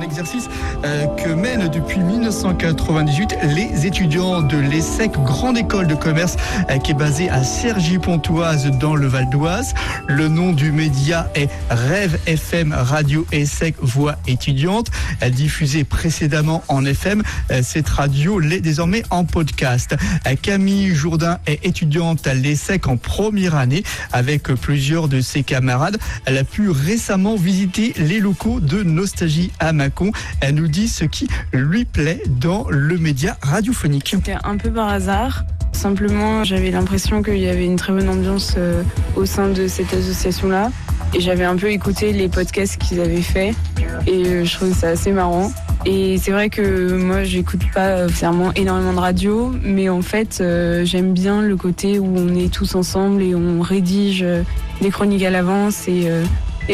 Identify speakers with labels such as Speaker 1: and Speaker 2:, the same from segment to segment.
Speaker 1: exercice que mènent depuis 1998 les étudiants de l'ESSEC, grande école de commerce qui est basée à Cergy-Pontoise dans le Val d'Oise. Le nom du média est Rêve FM Radio ESSEC Voix étudiante. Diffusée précédemment en FM, cette radio l'est désormais en podcast. Camille Jourdain est étudiante à l'ESSEC en première année avec plusieurs de ses camarades. Elle a pu récemment visiter les locaux de Nostalgie à Mâcon. Elle nous dit ce qui lui plaît dans le média radiophonique.
Speaker 2: C'était un peu par hasard. Simplement, j'avais l'impression qu'il y avait une très bonne ambiance au sein de cette association-là. Et j'avais un peu écouté les podcasts qu'ils avaient faits. Et je trouvais ça assez marrant. Et c'est vrai que moi, j'écoute pas clairement énormément de radio. Mais en fait, j'aime bien le côté où on est tous ensemble et on rédige des chroniques à l'avance et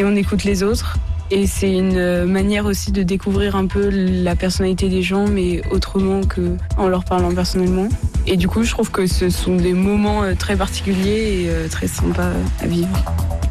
Speaker 2: on écoute les autres. Et c'est une manière aussi de découvrir un peu la personnalité des gens, mais autrement qu'en leur parlant personnellement. Et du coup, je trouve que ce sont des moments très particuliers et très sympas à vivre.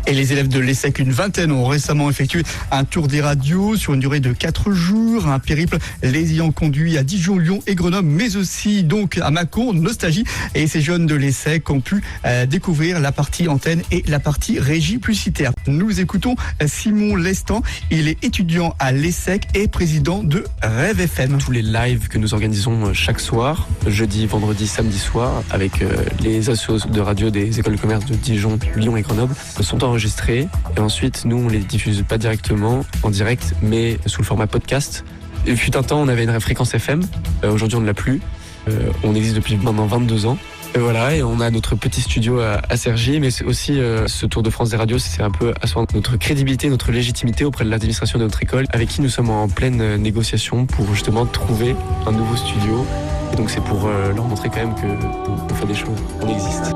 Speaker 1: Et les élèves de l'ESSEC, une vingtaine, ont récemment effectué un tour des radios sur une durée de 4 jours. Un périple les ayant conduits à Dijon, Lyon et Grenoble, mais aussi donc à Mâcon, Nostalgie. Et ces jeunes de l'ESSEC ont pu découvrir la partie antenne et la partie régie publicitaire. Nous écoutons Simon Lestan. Il est étudiant à l'ESSEC et président de Rêve FM.
Speaker 3: Tous les lives que nous organisons chaque soir, jeudi, vendredi, samedi soir, avec les assos de radio des écoles de commerce de Dijon, Lyon et Grenoble, sont enregistrés. Et ensuite, nous, on les diffuse pas directement en direct, mais sous le format podcast. Il fut un temps, on avait une fréquence FM. Aujourd'hui, on ne l'a plus. On existe depuis maintenant 22 ans. Et voilà, et on a notre petit studio à Cergy, mais c'est aussi ce Tour de France des radios, c'est un peu asseoir notre crédibilité, notre légitimité auprès de l'administration de notre école, avec qui nous sommes en pleine négociation pour justement trouver un nouveau studio. Et donc c'est pour leur montrer quand même qu'on fait des choses, on existe.